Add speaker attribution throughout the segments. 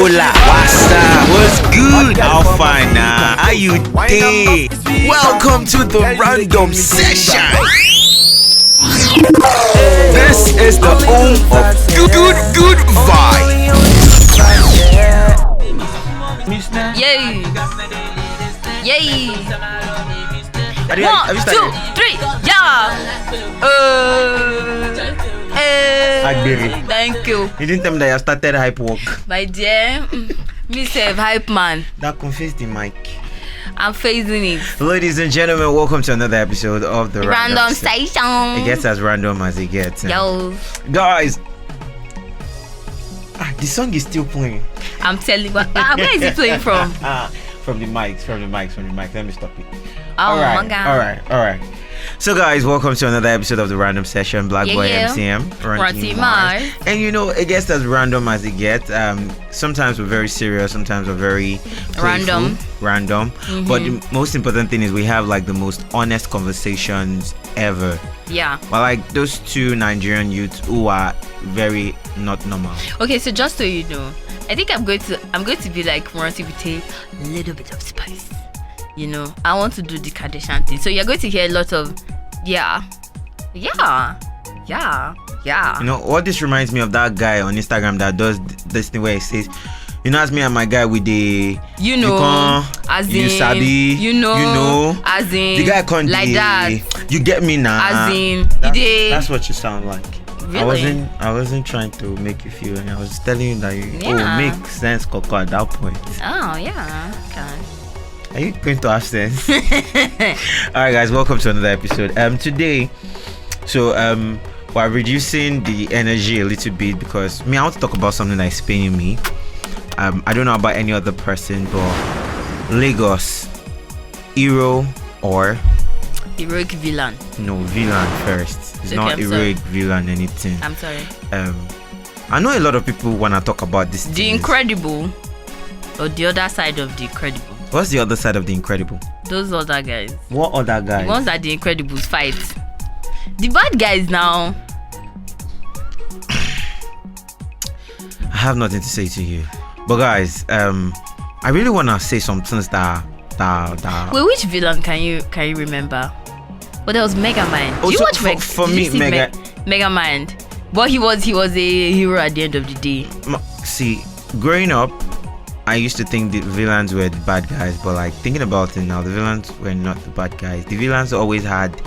Speaker 1: Hola, what's up? What's good? How fine now? How you day? Welcome to the random session. This is the home of good vibe.
Speaker 2: Yay! Yay!
Speaker 1: Have you
Speaker 2: 1, 2,
Speaker 1: started?
Speaker 2: 3, yeah!
Speaker 1: Agbere.
Speaker 2: Thank you,
Speaker 1: You didn't tell me that you started hype work.
Speaker 2: my dear. Me say hype man.
Speaker 1: That confused the mic.
Speaker 2: I'm phasing it.
Speaker 1: Ladies and gentlemen, welcome to another episode of the
Speaker 2: Random
Speaker 1: Session.
Speaker 2: station.
Speaker 1: It gets as random as it gets.
Speaker 2: Yo,
Speaker 1: Guys, the song is still playing.
Speaker 2: I'm telling you. Where is it playing from?
Speaker 1: From the mics. Let me stop it.
Speaker 2: Oh
Speaker 1: Alright,
Speaker 2: my god.
Speaker 1: Alright. So guys, welcome to another episode of the Random Session. Black Boy
Speaker 2: Yeah.
Speaker 1: MCM,
Speaker 2: Ranty Mars.
Speaker 1: And you know, it gets as random as it gets. Sometimes we're very serious, sometimes we're very playful, random. But the most important thing is we have like the most honest conversations ever.
Speaker 2: Yeah.
Speaker 1: But like those two Nigerian youths who are very not normal.
Speaker 2: Okay, so just so you know, I think I'm going to be like Ranty with a little bit of spice. You know, I want to do the Kardashian thing. So you're going to hear a lot of yeah.
Speaker 1: You know what this reminds me of, that guy on Instagram that does this thing where he says, you know, as me and my guy with the
Speaker 2: as in
Speaker 1: you sabi, you know,
Speaker 2: as in
Speaker 1: the guy can't
Speaker 2: like that,
Speaker 1: you get me now,
Speaker 2: as in
Speaker 1: that's what you sound like.
Speaker 2: Really?
Speaker 1: I wasn't trying to make you feel, and I was telling you that
Speaker 2: Yeah.
Speaker 1: make sense, Coco, at that point.
Speaker 2: Oh yeah, okay.
Speaker 1: Are you going to have sense? Alright guys, welcome to another episode. Today, so we're reducing the energy a little bit because I want to talk about something that's paining me. I don't know about any other person, but Lagos, hero or
Speaker 2: Heroic villain.
Speaker 1: no, villain first. It's
Speaker 2: Okay,
Speaker 1: not
Speaker 2: I'm
Speaker 1: heroic villain anything.
Speaker 2: I'm sorry.
Speaker 1: I know a lot of people want to talk about this.
Speaker 2: The Incredible, or the other side of the Incredible.
Speaker 1: What's the other side of the Incredible?
Speaker 2: Those other guys.
Speaker 1: What other guys?
Speaker 2: The ones that the Incredibles fight. The bad guys now.
Speaker 1: I have nothing to say to you, but guys, I really want to say some things that.
Speaker 2: Wait, which villain can you remember? Well, there was Mega Man.
Speaker 1: Oh,
Speaker 2: Do you
Speaker 1: so
Speaker 2: watch
Speaker 1: for me,
Speaker 2: Mega Man? But he was a hero at the end of the day.
Speaker 1: See, growing up, I used to think the villains were the bad guys, but like thinking about it now, the villains were not the bad guys. The villains always had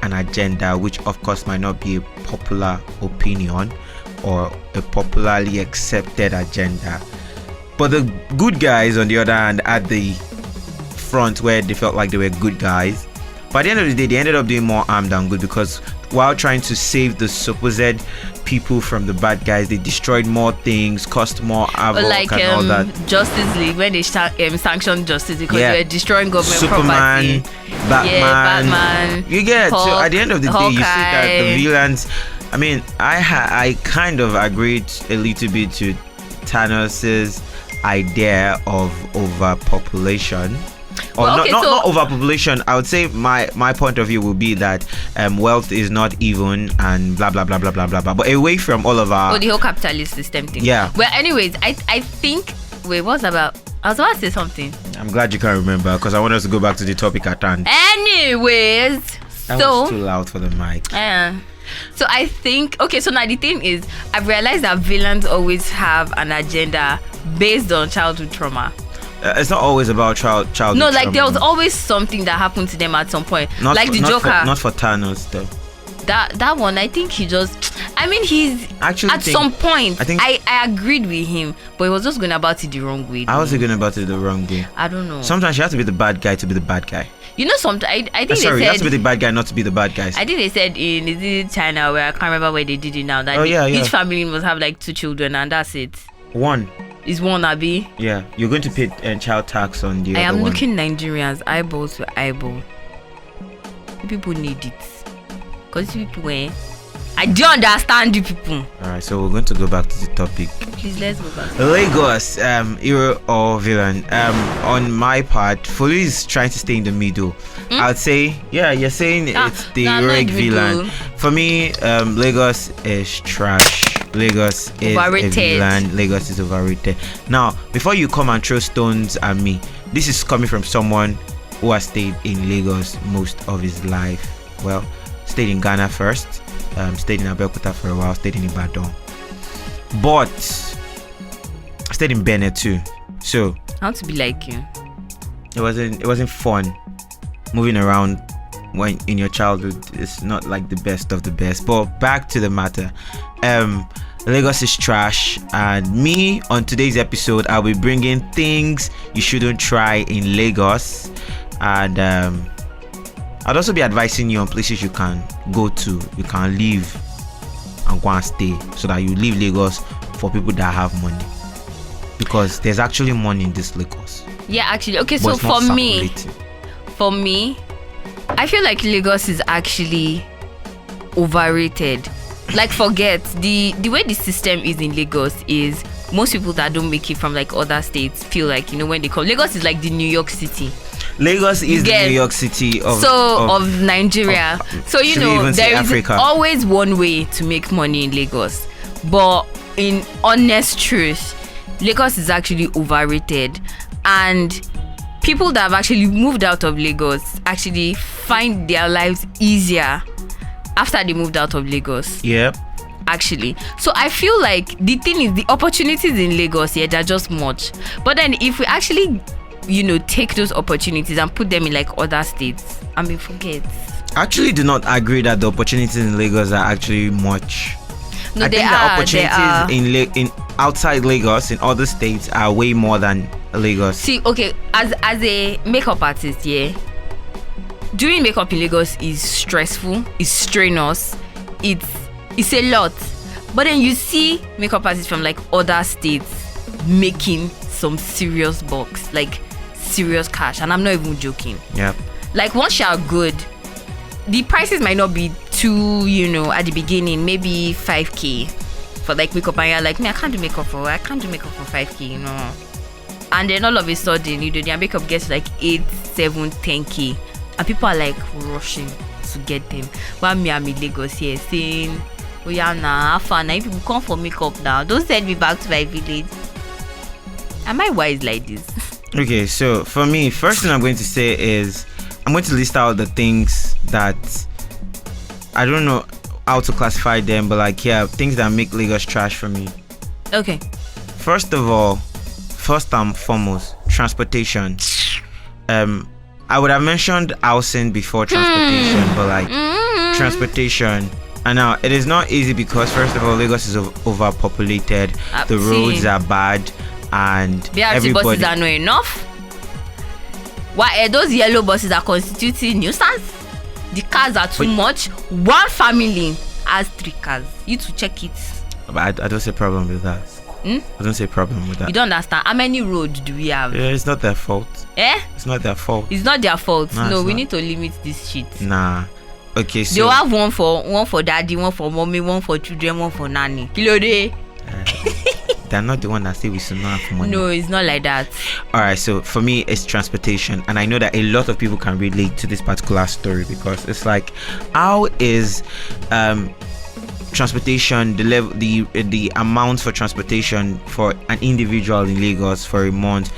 Speaker 1: an agenda, which of course might not be a popular opinion or a popularly accepted agenda. But the good guys, on the other hand, at the front where they felt like they were good guys. By the end of the day, they ended up doing more harm than good, because while trying to save the supposed people from the bad guys, they destroyed more things, caused more havoc,
Speaker 2: Like
Speaker 1: and all that.
Speaker 2: Justice League, when they sanctioned Justice because
Speaker 1: Yeah.
Speaker 2: they were destroying government
Speaker 1: Superman,
Speaker 2: property.
Speaker 1: Batman. You get so
Speaker 2: Hulk,
Speaker 1: at the end of the day, you see that the
Speaker 2: Hawkeye.
Speaker 1: villains. I mean, I kind of agreed a little bit to Thanos's idea of overpopulation. Or
Speaker 2: Well, okay,
Speaker 1: not overpopulation. I would say my point of view would be that wealth is not even and blah blah blah blah blah blah blah. But away from all of our
Speaker 2: the whole capitalist system thing.
Speaker 1: Yeah.
Speaker 2: Well, anyways, I think. Wait, what's about? I was about to say something.
Speaker 1: I'm glad you can remember, because I want us to go back to the topic at hand.
Speaker 2: Anyways,
Speaker 1: That was too loud for the mic.
Speaker 2: So I think, okay, so now the thing is, I've realized that villains always have an agenda based on childhood trauma.
Speaker 1: It's not always about childhood
Speaker 2: No, like
Speaker 1: trauma.
Speaker 2: there was always something that happened to them at some point.
Speaker 1: Not
Speaker 2: like
Speaker 1: for,
Speaker 2: the
Speaker 1: not
Speaker 2: Joker.
Speaker 1: for, not for Thanos though.
Speaker 2: That one, I think he just, I mean, he's
Speaker 1: Actually
Speaker 2: at
Speaker 1: think-
Speaker 2: some point,
Speaker 1: I think-
Speaker 2: I agreed with him, but he was just going about it the wrong way.
Speaker 1: I was going about it the wrong way.
Speaker 2: I don't know.
Speaker 1: Sometimes you have to be the bad guy to be the bad guy.
Speaker 2: You know, sometimes I think
Speaker 1: Sorry,
Speaker 2: they
Speaker 1: you have to be
Speaker 2: said.
Speaker 1: the bad guy not to be the bad guys.
Speaker 2: I think they said is it China, where I can't remember where they did it now, that
Speaker 1: Oh, yeah.
Speaker 2: each family must have like 2 children and that's it.
Speaker 1: One.
Speaker 2: Is one Abi?
Speaker 1: Yeah, you're going to pay child tax on the
Speaker 2: I
Speaker 1: other
Speaker 2: am
Speaker 1: one.
Speaker 2: looking Nigerians eyeball to eyeball. People need it. Because people, I don't understand you people.
Speaker 1: Alright, so we're going to go back to the topic.
Speaker 2: Please, let's go back.
Speaker 1: Lagos, hero or villain? On my part, Folu is trying to stay in the middle. I'd say, yeah, you're saying it's the
Speaker 2: no,
Speaker 1: heroic
Speaker 2: not in the
Speaker 1: villain.
Speaker 2: middle.
Speaker 1: For me, Lagos is trash. Lagos is
Speaker 2: Overrated.
Speaker 1: a villain. Lagos is overrated. Now, before you come and throw stones at me, this is coming from someone who has stayed in Lagos most of his life. Well, stayed in Ghana first, stayed in Abeokuta for a while, stayed in Ibadan, but stayed in Benin too. So
Speaker 2: I want to be like you.
Speaker 1: it wasn't fun moving around when in your childhood. It's not like the best of the best. But back to the matter. Lagos is trash, and me on today's episode I'll be bringing things you shouldn't try in Lagos, and I'd also be advising you on places you can go to, you can live and go and stay, so that you leave Lagos for people that have money, because there's actually money in this Lagos.
Speaker 2: Yeah, actually. Okay,
Speaker 1: But
Speaker 2: so
Speaker 1: it's not
Speaker 2: for me,
Speaker 1: circulating.
Speaker 2: I feel like Lagos is actually overrated. Like, forget the way the system is in Lagos is most people that don't make it from like other states feel like, when they come, Lagos is like the New York City.
Speaker 1: Lagos is the New York City of
Speaker 2: Nigeria. So
Speaker 1: should we even say
Speaker 2: there is
Speaker 1: Africa?
Speaker 2: always one way to make money in Lagos. But in honest truth, Lagos is actually overrated, and people that have actually moved out of Lagos actually find their lives easier after they moved out of Lagos.
Speaker 1: Yep.
Speaker 2: Actually, so I feel like the thing is, the opportunities in Lagos, they're just much. But then if we actually take those opportunities and put them in like other states, forget.
Speaker 1: I actually do not agree that the opportunities in Lagos are actually much.
Speaker 2: No,
Speaker 1: I
Speaker 2: they
Speaker 1: think
Speaker 2: are.
Speaker 1: the opportunities in outside Lagos, in other states, are way more than Lagos.
Speaker 2: See, okay, as a makeup artist, doing makeup in Lagos is stressful, it's strenuous, it's a lot. But then you see makeup artists from like other states making some serious bucks, like serious cash, and I'm not even joking.
Speaker 1: Yep.
Speaker 2: Like, once you are good, the prices might not be too, at the beginning, maybe 5k for like makeup, and you're like, I can't do makeup for 5k, And then all of a sudden, their makeup gets like 8, 7, 10k, and people are like rushing to get them. While me, I'm in Lagos here saying, oh yeah, nah, have fun. Now if people come for makeup now, don't send me back to my village. Am I wise like this?
Speaker 1: Okay, so for me, first thing I'm going to say is I'm going to list out the things that I don't know how to classify them, but things that make Lagos trash for me.
Speaker 2: Okay.
Speaker 1: First and foremost, transportation. I would have mentioned housing before transportation, but transportation. And now it is not easy because first of all, Lagos is overpopulated. The roads are bad, and
Speaker 2: BRT buses are not enough. Why those yellow buses are constituting nuisance? The cars are too much. One family has 3 cars. You to check it.
Speaker 1: But I don't see a problem with that. I don't see a problem with that.
Speaker 2: You don't understand. How many roads do we have?
Speaker 1: Yeah, it's not their fault. It's not their fault.
Speaker 2: It's not their fault. No, we
Speaker 1: not.
Speaker 2: need to limit this shit.
Speaker 1: Nah. Okay, so
Speaker 2: they'll have one for daddy, one for mommy, one for children, one for nanny. Kilo day.
Speaker 1: They're not the one that say we should not have money.
Speaker 2: No, it's not like that.
Speaker 1: Alright, so for me it's transportation, and I know that a lot of people can relate to this particular story, because it's like, how is transportation, the amount for transportation for an individual in Lagos for a month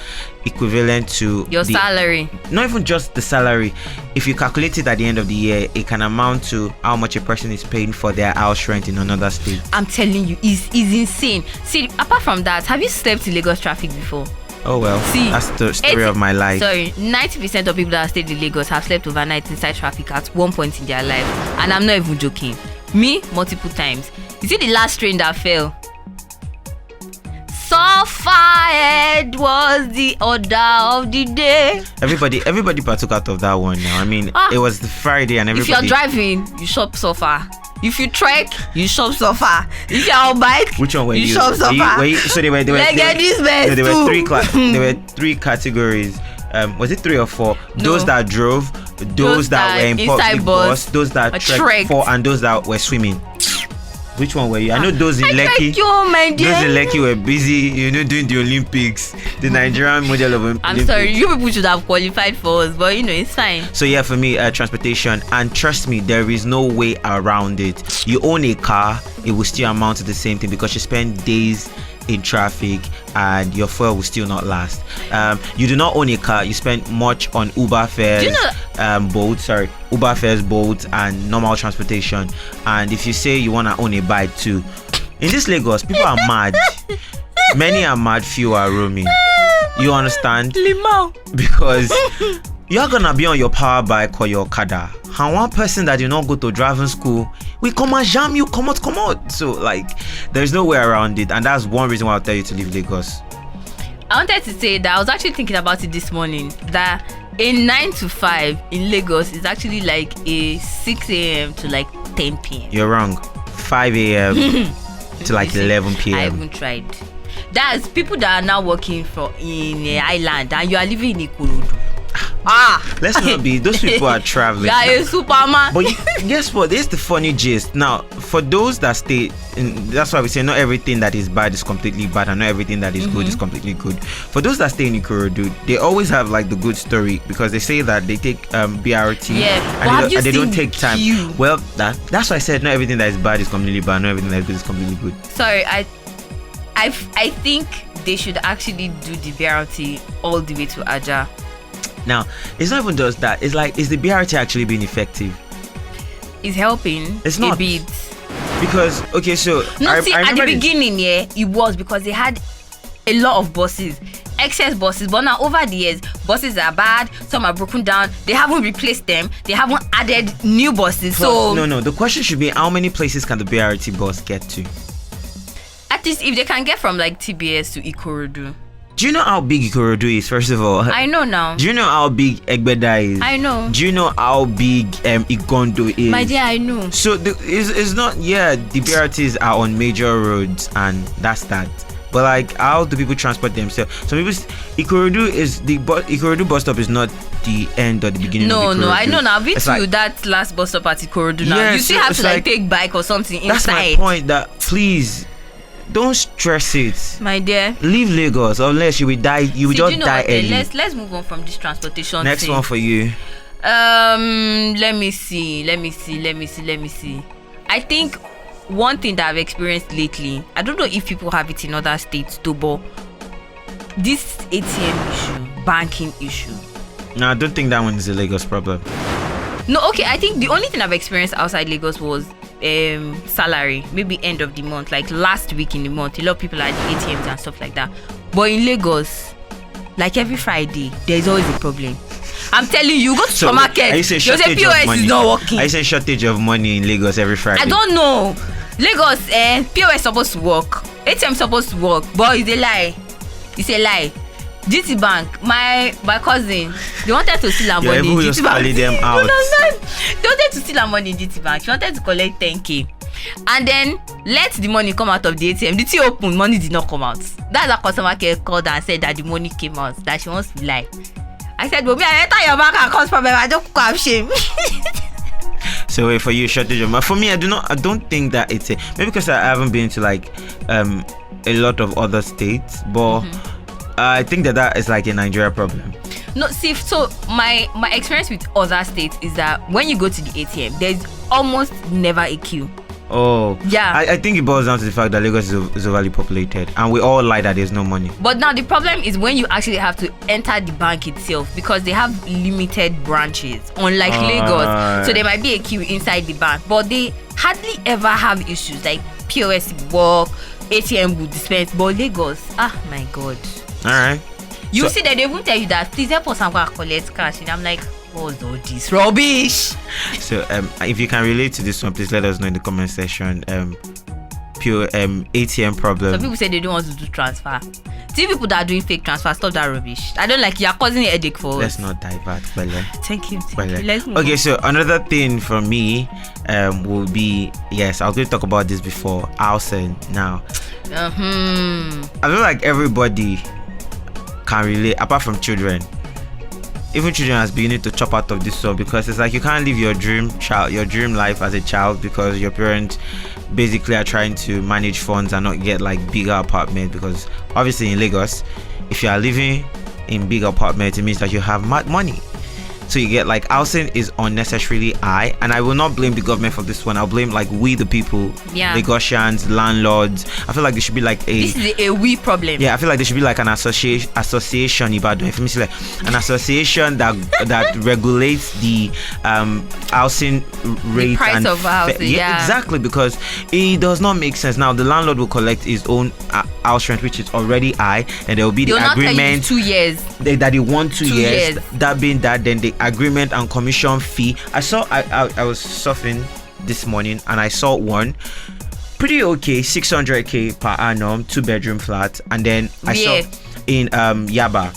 Speaker 1: equivalent to
Speaker 2: your salary? Not
Speaker 1: even just the salary. If you calculate it at the end of the year, it can amount to how much a person is paying for their house rent in another state.
Speaker 2: I'm telling you, it's insane. See, apart from that, have you slept in Lagos traffic before?
Speaker 1: Oh well, see, that's the story of my life.
Speaker 2: Sorry, 90% of people that have stayed in Lagos have slept overnight inside traffic at one point in their life, and I'm not even joking. Me, multiple times. You see the last train that fell? So fired was the order of the day.
Speaker 1: Everybody partook out of that one now. I mean, it was the Friday and everybody.
Speaker 2: If you're driving, you shop suffer. If you trek, you shop suffer. If you're on bike,
Speaker 1: which one were you?
Speaker 2: Shop suffer.
Speaker 1: So there were three categories. Was it 3 or 4? No. Those that drove, those that were in public bus, those that trekked for, and those that were swimming. Which one were you? I know those in Lekki.
Speaker 2: My dear.
Speaker 1: Those in Lekki were busy, doing the Olympics, the Nigerian model of Olympics.
Speaker 2: I'm sorry, you people should have qualified for us, but it's fine.
Speaker 1: So yeah, for me, transportation, and trust me, there is no way around it. You own a car, it will still amount to the same thing because you spend days in traffic and your fuel will still not last. You do not own a car, you spend much on Uber fares, Uber fares, boats, and normal transportation. And if you say you want to own a bike too, in this Lagos, people are mad. Many are mad, few are roaming. You understand? Because you're gonna be on your power bike or your Okada, and one person that did not go to driving school, we come and jam you, come out. So there's no way around it, and that's one reason why I'll tell you to leave Lagos.
Speaker 2: I wanted to say that I was actually thinking about it this morning, that a 9 to 5 in Lagos is actually like a 6 a.m. to 10 p.m.
Speaker 1: You're wrong. 5 a.m. to 11 p.m.
Speaker 2: I haven't tried. That's people that are now working in a island and you are living in Ikorodu.
Speaker 1: Let's not be. Those people are traveling.
Speaker 2: You are a Superman.
Speaker 1: But guess what? This is the funny gist. Now, for those that stay, that's why we say not everything that is bad is completely bad, and not everything that is good is completely good. For those that stay in Ikorodu, they always have the good story because they say that they take BRT.
Speaker 2: Yeah,
Speaker 1: and they don't take time. Well, that's why I said not everything that is bad is completely bad. Not everything that is good is completely good.
Speaker 2: Sorry, I think they should actually do the BRT all the way to Aja.
Speaker 1: Now, it's not even just that. It's is the BRT actually being effective?
Speaker 2: It's helping.
Speaker 1: It's not.
Speaker 2: A bit.
Speaker 1: Because, okay, so...
Speaker 2: at the beginning, it was because they had a lot of buses. Excess buses. But now, over the years, buses are bad. Some are broken down. They haven't replaced them. They haven't added new buses.
Speaker 1: No. The question should be, how many places can the BRT bus get to?
Speaker 2: At least if they can get from TBS to Ikorodu.
Speaker 1: Do you know how big Ikorodu is, first of all?
Speaker 2: I know now.
Speaker 1: Do you know how big Egbeda is?
Speaker 2: I know.
Speaker 1: Do you know how big Igondo is?
Speaker 2: My dear, I know.
Speaker 1: So it's not, the BRTs are on major roads and that's that. But how do people transport themselves? Some people, Ikorodu bus stop is not the end or the beginning of Ikorodu.
Speaker 2: No, I know now. I've been to that last bus stop at Ikorodu now.
Speaker 1: Yeah,
Speaker 2: you still have to take bike or something inside.
Speaker 1: That's my point, that please, don't stress it,
Speaker 2: my dear.
Speaker 1: Leave Lagos unless you will die. You will just die early.
Speaker 2: Let's move on from this transportation.
Speaker 1: Next one for you.
Speaker 2: Let me see. I think one thing that I've experienced lately, I don't know if people have it in other states too, but this ATM issue, banking issue.
Speaker 1: No, I don't think that one is a Lagos problem.
Speaker 2: No, okay. I think the only thing I've experienced outside Lagos was salary, maybe end of the month, last week in the month. A lot of people are at the ATMs and stuff like that. But in Lagos, every Friday, there's always a problem. I'm telling you, go to supermarket.
Speaker 1: You'll say
Speaker 2: POS is not working.
Speaker 1: Are you saying shortage of money in Lagos every Friday?
Speaker 2: I don't know. Lagos, POS supposed to work, ATM supposed to work, but it's a lie. GT Bank, my cousin, they wanted to steal our money in GT Bank.
Speaker 1: Them out.
Speaker 2: They wanted to steal our money in GT Bank. She wanted to collect 10k, and then let the money come out of the ATM. The thing open, money did not come out. That's a customer care called and said that the money came out, that she wants to lie. I said, but me, I enter your bank and cause problem. I don't have shame.
Speaker 1: So wait, for you, shortage of money. For me, I don't think that it's maybe because I haven't been to a lot of other states, but I think that is a Nigeria problem.
Speaker 2: No, see, so my experience with other states is that when you go to the ATM, there's almost never a queue.
Speaker 1: Oh,
Speaker 2: yeah.
Speaker 1: I think it boils down to the fact that Lagos is overly populated, and we all lie that there's no money.
Speaker 2: But now the problem is when you actually have to enter the bank itself, because they have limited branches, unlike Lagos. So there might be a queue inside the bank, but they hardly ever have issues like POS work, ATM would dispense. But Lagos, my God.
Speaker 1: All right.
Speaker 2: You see that they won't tell you that, please help us and go collect cash. And I'm like, what's all this rubbish?
Speaker 1: So if you can relate to this one, please let us know in the comment section. Pure ATM problem.
Speaker 2: Some people say they don't want to do transfer. See people that are doing fake transfer, stop that rubbish. I don't like you're causing a headache for
Speaker 1: Let's
Speaker 2: us.
Speaker 1: not divert, Bella.
Speaker 2: Thank you.
Speaker 1: Let's move on. So another thing for me will be, yes, I was going to talk about this before, housing now. I feel like everybody can relate, apart from children. even children are beginning to chop out of this stuff, because it's like you can't live your dream life as a child, because your parents basically are trying to manage funds and not get like bigger apartments. Because obviously in Lagos, if you are living in big apartments, it means that you have mad money. So you get like housing is unnecessarily high, and I will not blame the government for this one. I'll blame like we the people, Lagosians, landlords. I feel like there should be like
Speaker 2: this is a we problem.
Speaker 1: Yeah, I feel like there should be like an association Ibadan. If you see like an association that regulates the housing rate,
Speaker 2: the price
Speaker 1: and
Speaker 2: of housing. Yeah,
Speaker 1: exactly, because it does not make sense. Now the landlord will collect his own house rent, which is already high, and there will be the agreement
Speaker 2: 2 years
Speaker 1: that they want 2 years.
Speaker 2: 2 years.
Speaker 1: That being that, then the agreement and commission fee. I was surfing this morning and I saw one pretty okay, 600k per annum, 2-bedroom flat, and then I saw in Yaba.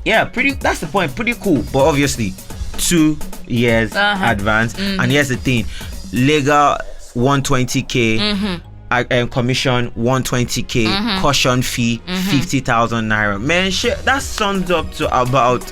Speaker 1: Yeah, pretty. That's the point. Pretty cool, but obviously 2 years advance. And here's the thing: legal 120k. Commission 120k, caution fee 50,000 naira. Man, shit, that sums up to about,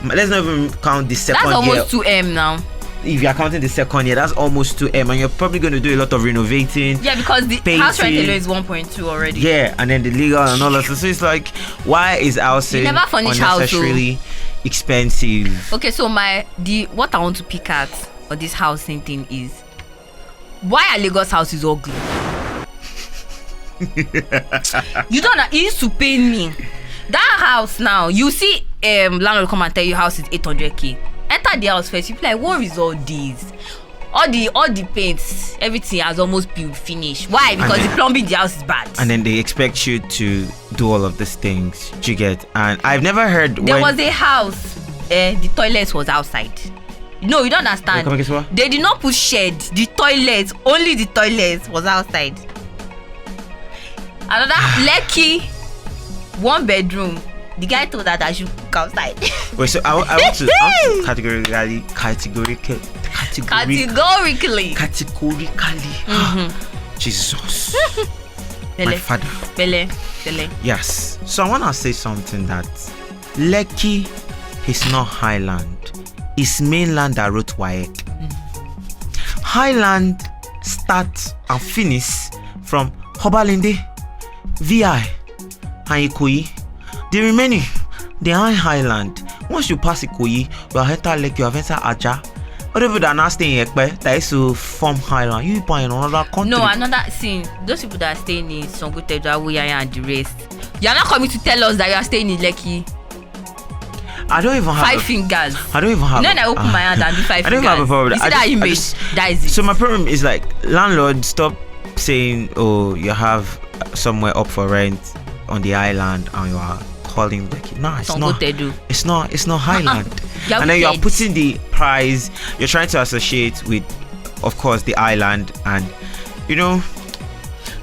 Speaker 1: let's not even count the second year.
Speaker 2: That's almost 2M now.
Speaker 1: If you're counting the second year, that's almost 2M, and you're probably going to do a lot of renovating.
Speaker 2: Yeah, because the
Speaker 1: painting.
Speaker 2: House rent alone is 1.2 already.
Speaker 1: Yeah, and then the legal and all that. So it's like, why is housing unnecessarily expensive?
Speaker 2: Okay, so what I want to pick at on this housing thing is, why are Lagos houses ugly? You don't know, it used to pain me. That house now, you see landlord come and tell you house is 800k. Enter the house first, you be like, what is all this? All the paints, everything has almost been finished. Why? Because the plumbing the house is bad.
Speaker 1: And then they expect you to do all of these things. You get? And I've never heard
Speaker 2: there was a house, the toilet was outside. No, you don't understand. They did not put shed. The toilet, only the toilet was outside. Another Lekki, 1 bedroom. The guy told that I should cook outside.
Speaker 1: Wait, so I want to categorically. Jesus. My father.
Speaker 2: Bele.
Speaker 1: Yes. So I want to say something that Lekki is not Highland. It's mainland that wrote WAEC. Highland starts and finish from Hobalinde, VI, and Ikoyi. The remaining, they are in Highland. Once you pass Ikoyi, you have entered Lekki, you have entered Aja. Other people that are not staying in Ekpe, that is to form Highland. You are in another country.
Speaker 2: No, another thing. Those people that are staying in Songo, Tedu, Awuyaya, and the rest, you are not coming to tell us that you are staying in Lekki.
Speaker 1: I don't even have
Speaker 2: 5 fingers.
Speaker 1: I don't even have.
Speaker 2: No, I open my hand and do 5 fingers.
Speaker 1: I don't have a problem.
Speaker 2: You see that image? That is it.
Speaker 1: So my problem is like, landlord, stop saying, oh, you have somewhere up for rent on the island and you are calling Lekki. No, it's not. It's not Highland. And then you are putting the price. You're trying to associate with, of course, the island, and you know.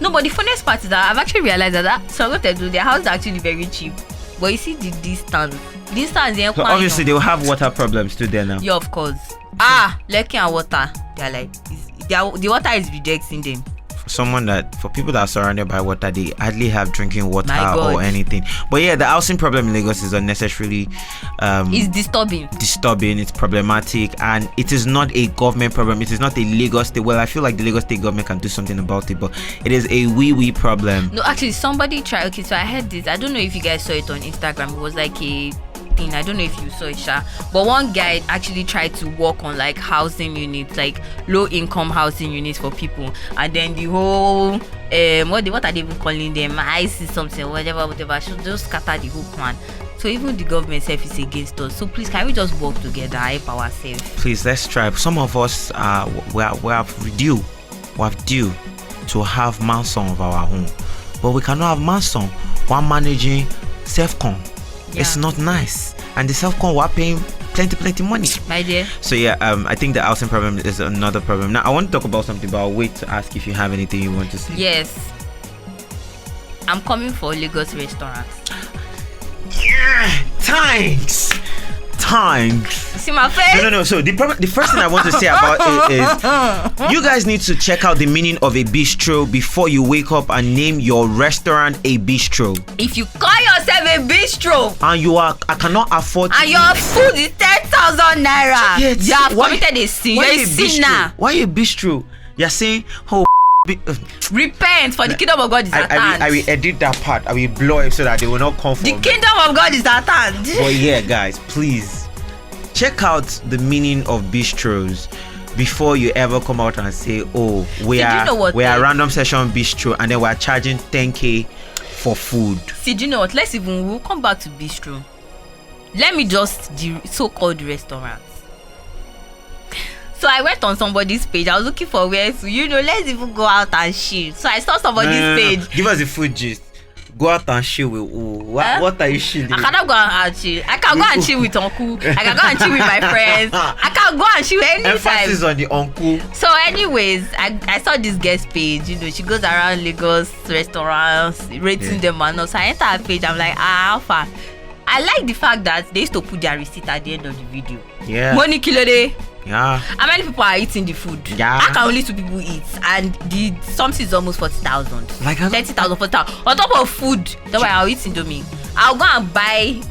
Speaker 2: No, but the funniest part is that I've actually realized that Songotedu, their house is actually very cheap. But you see the distance.
Speaker 1: So obviously they will have water problems too there now.
Speaker 2: Yeah, of course. Lekki and water. They're like, the water is rejecting them.
Speaker 1: For people that are surrounded by water, they hardly have drinking water or anything. But yeah, the housing problem in Lagos is unnecessarily
Speaker 2: it's disturbing.
Speaker 1: It's problematic, and it is not a government problem. It is not a Lagos State. Well, I feel like the Lagos State government can do something about it, but it is a wee problem.
Speaker 2: No, actually, somebody tried. Okay, so I heard this. I don't know if you guys saw it on Instagram. It was like a thing. I don't know if you saw it, Sha. But one guy actually tried to work on like housing units, like low income housing units for people, and then the whole what are they even calling them? IC something, whatever. Should just scatter the whole plan. So even the government self is against us. So please, can we just work together, help ourselves?
Speaker 1: Please, let's try. Some of us we have due to have mansion of our own, but we cannot have mansion while managing self-con. Yeah. It's not nice, and the self-con we're paying plenty money,
Speaker 2: my dear.
Speaker 1: So yeah, I think the housing problem is another problem. Now I want to talk about something, but I'll wait to ask if you have anything you want to say.
Speaker 2: Yes, I'm coming for Lagos restaurants.
Speaker 1: Yeah, thanks. Thanks.
Speaker 2: See my face?
Speaker 1: No. So the first thing I want to say about it is you guys need to check out the meaning of a bistro before you wake up and name your restaurant a bistro.
Speaker 2: If you call yourself a bistro
Speaker 1: And I cannot afford to
Speaker 2: and your food is 10,000 naira,
Speaker 1: Yes.
Speaker 2: you have
Speaker 1: Why-
Speaker 2: committed a sin.
Speaker 1: why
Speaker 2: You're a sinner.
Speaker 1: Why a bistro? You're saying, oh,
Speaker 2: Repent, for the kingdom of God is at hand.
Speaker 1: I will edit that part. I will blow it so that they will not come for
Speaker 2: The
Speaker 1: me.
Speaker 2: kingdom of God is at hand.
Speaker 1: But yeah, guys, please check out the meaning of bistros before you ever come out and say, oh, we are random session bistro and then we're charging 10k for food.
Speaker 2: See, do you know what? We'll come back to bistro. Let me just the so-called restaurants. So I went on somebody's page. I was looking for where to, let's even go out and chill. So I saw somebody's page.
Speaker 1: Give us the food gist. Go out and chill with who? What are you chilling?
Speaker 2: I cannot go and chill. I can go and chill with uncle. I can go and chill with my friends. I can go and chill anytime.
Speaker 1: Emphasis on the uncle.
Speaker 2: So anyways, I saw this guest page. She goes around Lagos restaurants, rating them and all. So I enter her page. I'm like, how far? I like the fact that they used to put their receipt at the end of the video.
Speaker 1: Yeah.
Speaker 2: Money kilo day.
Speaker 1: Yeah.
Speaker 2: How many people are eating the food?
Speaker 1: Yeah.
Speaker 2: How can only 2 people eat? And the something is almost 40,000.
Speaker 1: Like
Speaker 2: 30,000, 40,000. On top of food, that's why I'll eat Indomie. I'll go and buy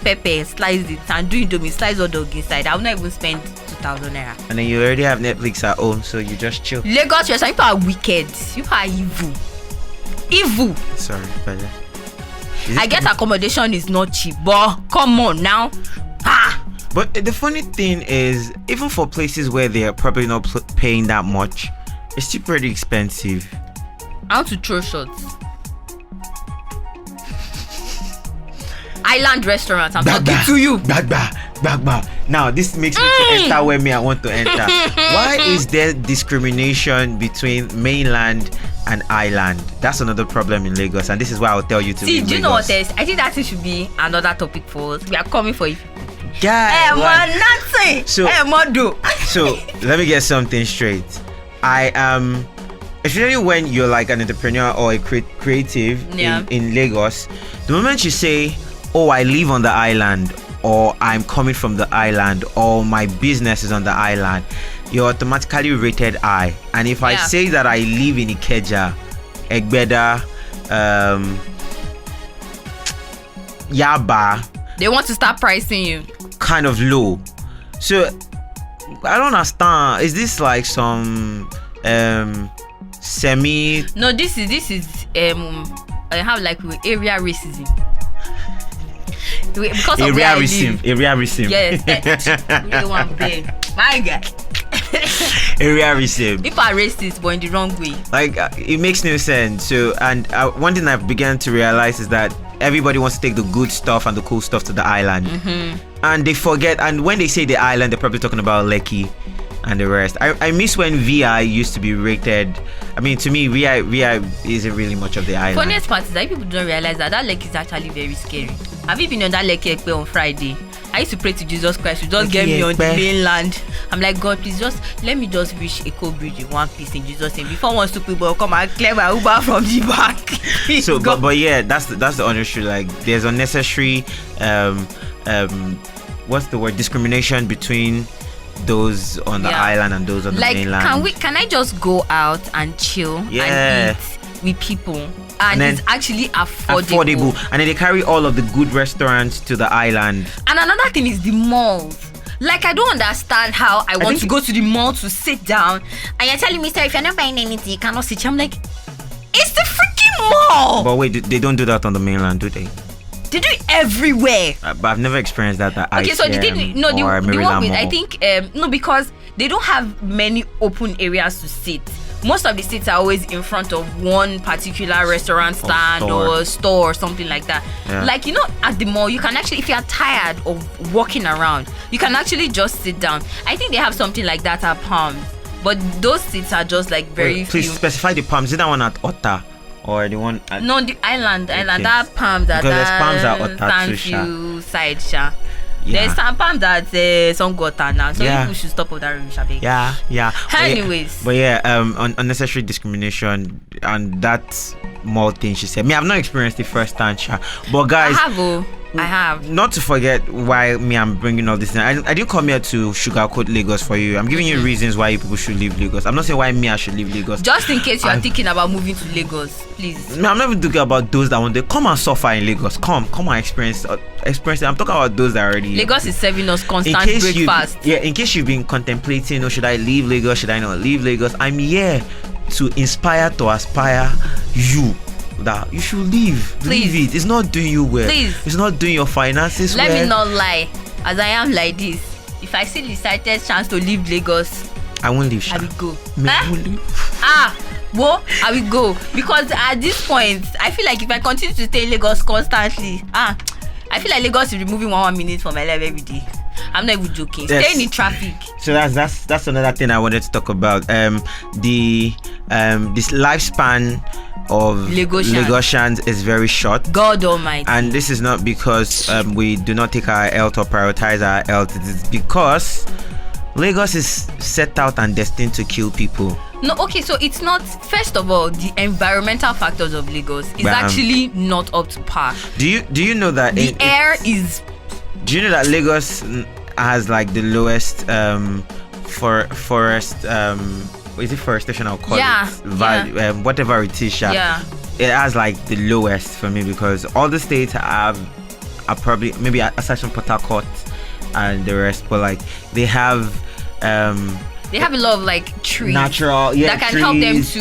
Speaker 2: pepper, slice it, and do Indomie, slice hot dog inside. I'll not even spend 2,000 naira.
Speaker 1: And then you already have Netflix at home, so you just chill.
Speaker 2: Lagos restaurant, people are wicked. People are evil. Evil.
Speaker 1: Sorry, brother.
Speaker 2: I get accommodation is not cheap, but come on now.
Speaker 1: But the funny thing is, even for places where they are probably not paying that much, it's still pretty expensive.
Speaker 2: I want to throw shots. Island restaurants, I'm talking to you.
Speaker 1: Now, this makes me to enter where I want to enter. Why is there discrimination between mainland and island? That's another problem in Lagos, and this is why I'll tell you to
Speaker 2: see.
Speaker 1: leave
Speaker 2: Do you
Speaker 1: Lagos.
Speaker 2: know what else? I think that should be another topic for us. We are coming for it.
Speaker 1: Nothing. So let me get something straight. I am, especially when you're like an entrepreneur or a creative in Lagos, the moment you say, oh, I live on the island, or I'm coming from the island, or my business is on the island, you're automatically rated I. And if I say that I live in Ikeja, Egbeda, Yaba,
Speaker 2: they want to start pricing you
Speaker 1: kind of low. So I don't understand. Is this like some semi?
Speaker 2: No, this is I have like area racism. Because of
Speaker 1: area racism.
Speaker 2: Yes. You want pay. My guy.
Speaker 1: Area racism.
Speaker 2: People are racist, but in the wrong way.
Speaker 1: Like it makes no sense. So, and one thing I've begun to realize is that everybody wants to take the good stuff and the cool stuff to the island, and they forget. And when they say the island, they're probably talking about Lekki and the rest. I miss when VI used to be rated. I mean, to me, VI isn't really much of the island.
Speaker 2: Funniest part is that people don't realize that Lekki is actually very scary. Have you been on that Lekki Ekpe on Friday? I used to pray to Jesus Christ to just get me on the mainland. I'm like, God, please just let me just reach Echo Bridge in one piece in Jesus' name before one stupid boy come and clear my Uber from the back.
Speaker 1: So, but yeah, that's the honest truth. Like, there's unnecessary what's the word? Discrimination between those on the island and those on the mainland.
Speaker 2: Can I just go out and chill and eat with people? And it's actually affordable.
Speaker 1: And then they carry all of the good restaurants to the island.
Speaker 2: And another thing is the malls. Like, I don't understand how I want to go to the mall to sit down and you're telling me, sir, if you're not buying anything, you cannot sit. I'm like, it's the freaking mall.
Speaker 1: But wait, they don't do that on the mainland, do they?
Speaker 2: They do it everywhere.
Speaker 1: But I've never experienced that at
Speaker 2: okay, so the thing, the one with, I think, because they don't have many open areas to sit. Most of the seats are always in front of one particular restaurant stand or store or something like that. Yeah. Like, at the mall, you can actually, if you're tired of walking around, you can actually just sit down. I think they have something like that at Palms. But those seats are just like very few.
Speaker 1: Please specify the Palms. Is it that one at Otta? Or the one at...
Speaker 2: No, the island. That Palms at Sandview side, Sha. Yeah. There's some palms that Songota now, so people should stop with that rubbish.
Speaker 1: Yeah.
Speaker 2: Anyways,
Speaker 1: but unnecessary discrimination, and that more things she said. Me, I've not experienced it firsthand, but guys,
Speaker 2: I have.
Speaker 1: Not to forget why I'm bringing all this in. I didn't come here to sugarcoat Lagos for you. I'm giving you reasons why people should leave Lagos. I'm not saying why I should leave Lagos.
Speaker 2: Just in case you are thinking about moving to Lagos, please.
Speaker 1: No, I'm not even talking about those that want to come and suffer in Lagos. Come and experience it. I'm talking about those that are already.
Speaker 2: Lagos is serving us constant breakfast.
Speaker 1: In case you've been contemplating, should I leave Lagos? Should I not leave Lagos? I'm here to inspire, to aspire you. That you should leave.
Speaker 2: Please.
Speaker 1: Leave it. It's not doing you well.
Speaker 2: Please.
Speaker 1: It's not doing your finances
Speaker 2: Let
Speaker 1: well.
Speaker 2: me not lie. As I am like this, if I see the slightest chance to leave Lagos,
Speaker 1: I won't leave.
Speaker 2: I will go.
Speaker 1: I won't leave.
Speaker 2: I will go. Because at this point, I feel like if I continue to stay in Lagos constantly, I feel like Lagos is removing 1 minute from my life every day. I'm not even joking.
Speaker 1: Yes.
Speaker 2: Staying in traffic.
Speaker 1: So that's another thing I wanted to talk about. This lifespan of Lagosians is very short.
Speaker 2: God Almighty.
Speaker 1: And this is not because we do not take our health or prioritize our health. It is because Lagos is set out and destined to kill people.
Speaker 2: No, okay, so it's not. First of all, the environmental factors of Lagos is actually not up to par.
Speaker 1: Do you know that
Speaker 2: the air is?
Speaker 1: Do you know that Lagos has like the lowest forest is it forestation I'll call it whatever it is, it has like the lowest for me, because all the states are probably, maybe aside from Port Harcourt and the rest, but like they have a lot of like trees, natural that can help them to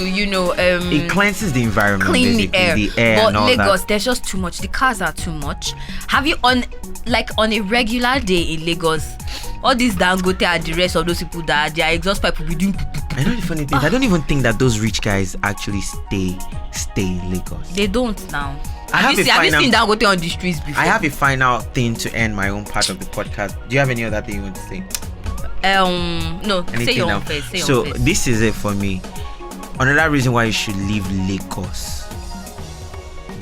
Speaker 1: it cleanses the environment,
Speaker 2: clean the air. But
Speaker 1: and all
Speaker 2: Lagos,
Speaker 1: that.
Speaker 2: there's just too much. The cars are too much. Have you on a regular day in Lagos, all these Dangote and the rest of those people that their exhaust pipe will be doing.
Speaker 1: I know the funny thing. I don't even think that those rich guys actually stay in Lagos.
Speaker 2: They don't now. Have you seen Dangote on the streets before?
Speaker 1: I have a final thing to end my own part of the podcast. Do you have any other thing you want to say?
Speaker 2: No.
Speaker 1: Anything
Speaker 2: say your own face.
Speaker 1: This is it for me. Another reason why you should leave Lagos.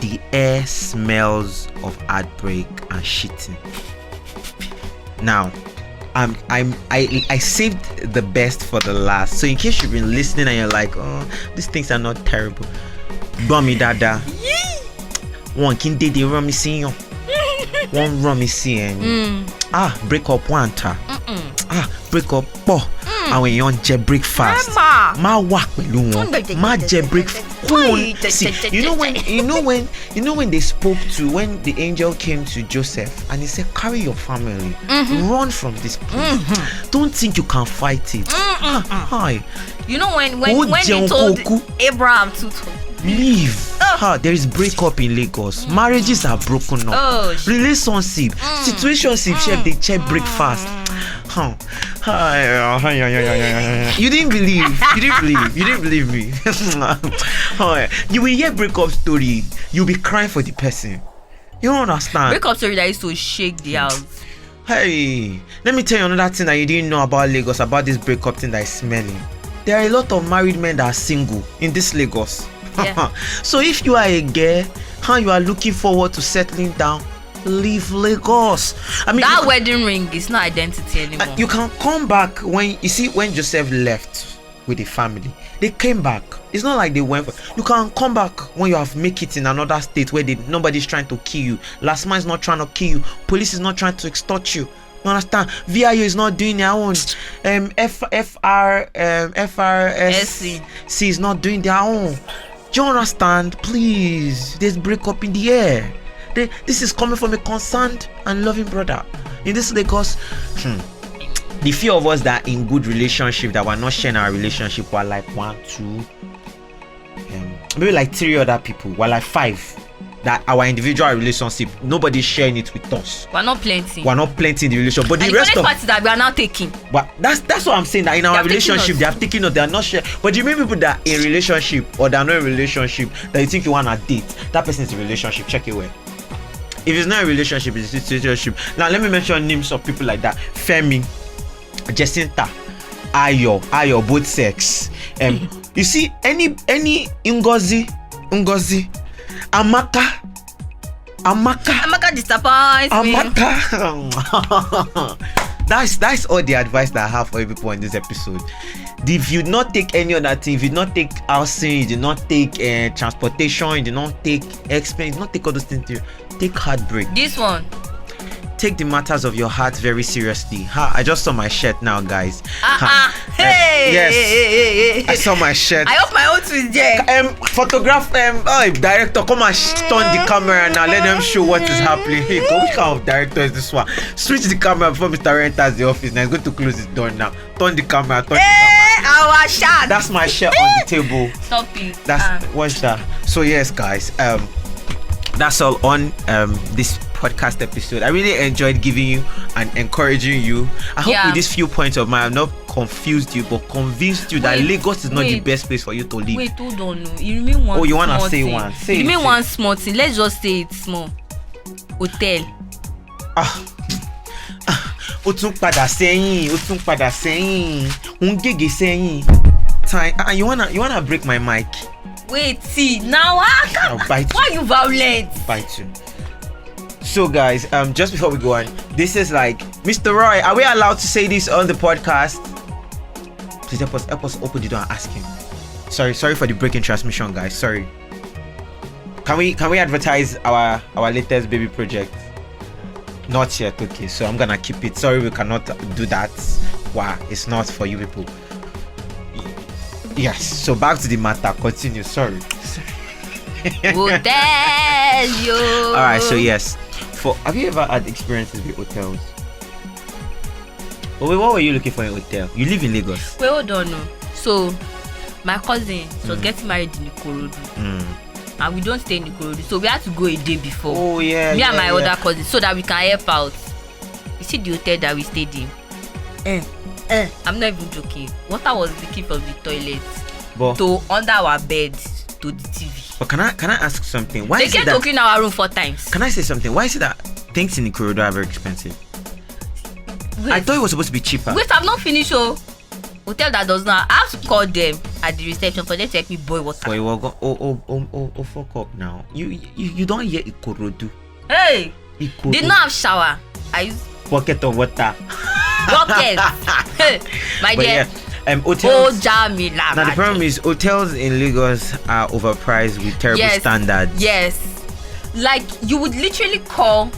Speaker 1: The air smells of heartbreak and shitting. Now, I saved the best for the last. So in case you've been listening and you're like, oh, these things are not terrible. Bummy dada. One kin de run me see one run me see break up one ta. Break up and when you jẹ breakfast ma wà pẹ̀lú wọn ma jẹ breakfast. See, you know when they spoke to, when the angel came to Joseph and he said, carry your family, run from this place, don't think you can fight it. Hi.
Speaker 2: You know when he told Abraham to
Speaker 1: leave. There is breakup in Lagos. Marriages are broken up. Relationship, situationship, they check breakfast. You didn't believe me. You will hear breakup story, you'll be crying for the person. You don't understand.
Speaker 2: Breakup story that used to shake the house.
Speaker 1: Hey, let me tell you another thing that you didn't know about Lagos, about this breakup thing that is smelling. There are a lot of married men that are single in this Lagos. So if you are a girl and you are looking forward to settling down, leave Lagos. I mean,
Speaker 2: that wedding ring is not identity anymore.
Speaker 1: You can come back when Joseph left with the family. They came back. It's not like they went. You can come back when you have make it in another state where nobody's trying to kill you. Last man is not trying to kill you. Police is not trying to extort you. You understand? VIO is not doing their own. FRSC is not doing their own. Do you understand? Please, there's breakup in the air. This is coming from a concerned and loving brother. In this Lagos, the few of us that in good relationship, that were not sharing our relationship, were like 1, 2, maybe like 3 other people. Were like 5. That our individual relationship, nobody's sharing it with us.
Speaker 2: We're not plenty in the
Speaker 1: relationship, but the rest of
Speaker 2: parts that we are now taking.
Speaker 1: But that's what I'm saying, that in our relationship they have taken us, they are not sharing. But you mean people that in relationship or they are not in relationship that you think you wanna date, that person is in relationship, check it well. If it's not a relationship, it's a situationship. Now let me mention names of people like that: Femi, Jacinta, Ayo, both sex. You see, any Ngozi, Amaka disappoints
Speaker 2: me.
Speaker 1: Amaka. that's all the advice that I have for people on this episode. If you not take any other thing, if you not take housing, you did not take transportation, you did not take expense, you did not take all those things, take heartbreak.
Speaker 2: This one.
Speaker 1: Take the matters of your heart very seriously. I just saw my shirt now, guys.
Speaker 2: Hey.
Speaker 1: Yes. I saw my shirt.
Speaker 2: I hope my own is there.
Speaker 1: Photograph director, come and turn the camera now. Let them show what is happening. Hey, which kind of director is this one? Switch the camera before Mr. Ray enters the office. Now he's going to close his door now. Turn the camera.
Speaker 2: Our shirt.
Speaker 1: That's my shirt on the table.
Speaker 2: Stop it.
Speaker 1: What's that? So yes, guys. That's all on this podcast episode. I really enjoyed giving you and encouraging you. I hope with these few points of mine, I've not confused you, but convinced you that Lagos is not the best place for you to live.
Speaker 2: Wait, hold on. You remain one.
Speaker 1: Oh, you wanna say
Speaker 2: thing.
Speaker 1: one?
Speaker 2: You remain one small thing. Let's just say it's small. Hotel.
Speaker 1: Ó tún padà sẹ́yìn. Un gègé sẹ́yìn. Time. You wanna break my mic?
Speaker 2: Wait, see now.
Speaker 1: I'll bite you.
Speaker 2: Why are you violent?
Speaker 1: Bite you. So guys, just before we go on, this is like Mr. Roy. Are we allowed to say this on the podcast? Please help us open the door and ask him. Sorry for the breaking transmission, guys. Sorry. Can we advertise our latest baby project? Not yet. Okay, so I'm gonna keep it. Sorry, we cannot do that. Wow, it's not for you people. Yes. So back to the matter. Continue. Sorry.
Speaker 2: Hotel, yo.
Speaker 1: All right. So yes. Have you ever had experiences with hotels? Oh, wait, what were you looking for in a hotel? You live in Lagos.
Speaker 2: Wait, hold on. No. So, my cousin was getting married in Ikorodu. And we don't stay in Ikorodu. So, we had to go a day before.
Speaker 1: Oh, yeah.
Speaker 2: Me and my other cousin, so that we can help out. You see the hotel that we stayed in? I'm not even joking. Water was leaking from the toilet to under our bed to the TV.
Speaker 1: But can I ask something? Why
Speaker 2: they
Speaker 1: is it
Speaker 2: kept
Speaker 1: that
Speaker 2: talking in our room 4 times?
Speaker 1: Can I say something? Why is it that things in Ikorodu are very expensive?
Speaker 2: Wait.
Speaker 1: I thought it was supposed to be cheaper.
Speaker 2: Wait, I've not finished. Hotel that does not. I have to call them at the reception for them to help me boil water.
Speaker 1: Boy, fuck up now. You don't hear Ikorodu.
Speaker 2: Hey,
Speaker 1: Ikorodu.
Speaker 2: did not have shower. I use
Speaker 1: bucket of water.
Speaker 2: Bucket. My dear.
Speaker 1: Hotels.
Speaker 2: Now
Speaker 1: the problem is hotels in Lagos are overpriced with terrible standards.
Speaker 2: Yes. Like you would literally call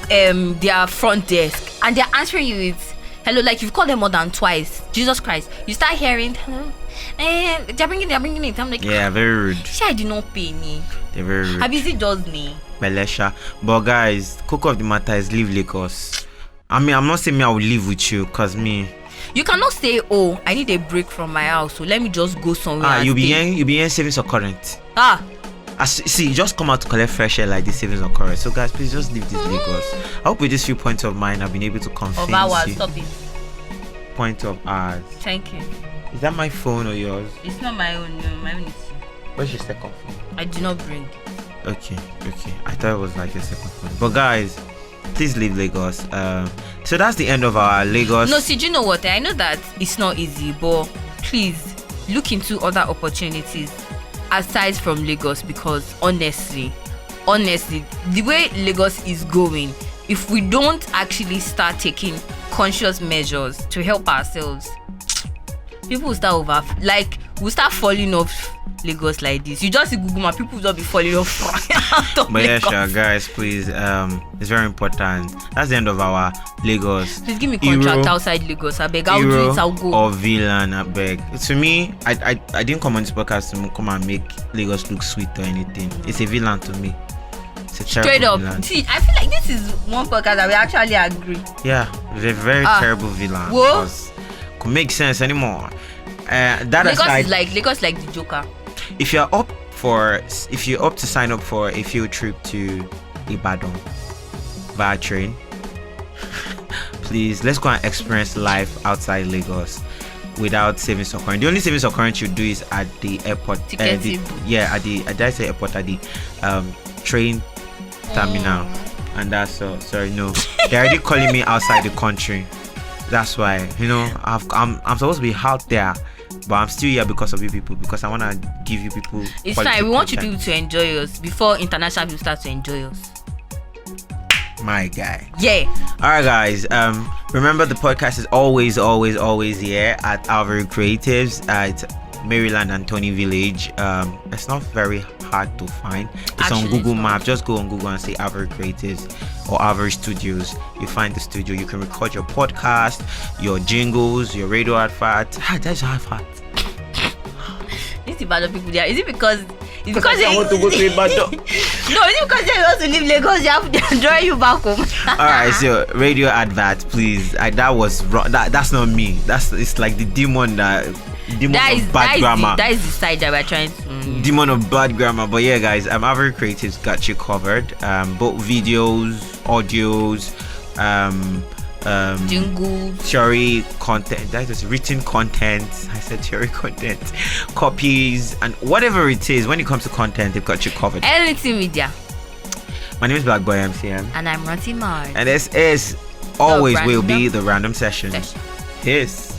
Speaker 2: their front desk and they're answering you with hello, like you've called them more than twice. Jesus Christ. You start hearing hello. They're bringing it. I'm like,
Speaker 1: yeah, very rude.
Speaker 2: I did not pay me.
Speaker 1: They're very rude.
Speaker 2: How busy does me?
Speaker 1: Melesha. But guys, cocoa of the matter is leave Lagos. I mean, I'm not saying I will live with you, cause
Speaker 2: you cannot say, oh, I need a break from my house, so let me just go somewhere.
Speaker 1: You'll be here savings or current. See, you just come out to collect fresh air like this savings or current. So guys, please just leave this Lagos. I hope with these few points of mine, I've been able to convince
Speaker 2: of ours,
Speaker 1: you.
Speaker 2: stop it.
Speaker 1: Point of ours.
Speaker 2: Thank you.
Speaker 1: Is that my phone or yours?
Speaker 2: It's not my own. No, my own is here.
Speaker 1: Where's your second phone?
Speaker 2: I do not bring.
Speaker 1: Okay. I thought it was like your second phone. But guys, please leave Lagos. So that's the end of our Lagos.
Speaker 2: No, see, do you know what? I know that it's not easy, but please look into other opportunities aside from Lagos, because honestly, the way Lagos is going, if we don't actually start taking conscious measures to help ourselves, people will start we'll start falling off Lagos like this. You just see Google Map, people will just be falling off.
Speaker 1: But yeah, sure, guys, please, it's very important. That's the end of our Lagos.
Speaker 2: Please give me contract outside Lagos. I beg, I'll do it. I'll go.
Speaker 1: Or Villan, I beg. To me, I didn't come on this podcast to come and make Lagos look sweet or anything. It's a villain to me. It's a
Speaker 2: straight up villain. See, I feel like this is one podcast that we actually agree.
Speaker 1: Yeah, it's a very terrible villain. Whoa. Could make sense anymore. That
Speaker 2: Lagos
Speaker 1: aside,
Speaker 2: is Lagos like the Joker.
Speaker 1: If you're up to sign up for a field trip to Ibadan via train, please let's go and experience life outside Lagos without savings or current. The only savings or current you do is at the airport. At the train terminal, and that's all. Sorry, no, they're already calling me outside the country. That's why, I'm supposed to be out there, but I'm still here because of you people, because I want to give you people.
Speaker 2: It's fine. We want you people to enjoy us before international people start to enjoy us.
Speaker 1: My guy.
Speaker 2: Yeah.
Speaker 1: All right, guys. Remember the podcast is always here at Avery Creatives at Maryland and Tony Village. It's not very hard to find. It's on Google Maps. Just go on Google and say Avery Creatives or Avery Studios. You find the studio. You can record your podcast, your jingles, your radio adverts. That's your advert.
Speaker 2: It's about the people there. Is it because
Speaker 1: I want to go to Ibadan.
Speaker 2: No, is it because they want to leave Lagos? They have to drive you back home.
Speaker 1: Alright, so radio advert, please. That was wrong. That's not me. It's like the demon of bad grammar.
Speaker 2: That is the side that we're trying to.
Speaker 1: Demon of bad grammar. But yeah, guys, Avery Creatives got you covered. Both videos, audios,
Speaker 2: jingles,
Speaker 1: theory content, that is written content. I said theory content, copies, and whatever it is. When it comes to content, they've got you covered.
Speaker 2: anything media.
Speaker 1: My name is Black Boy MCM,
Speaker 2: And I'm Ronti Mars.
Speaker 1: and this is always will be
Speaker 2: Random
Speaker 1: the random session.
Speaker 2: Session.
Speaker 1: Peace.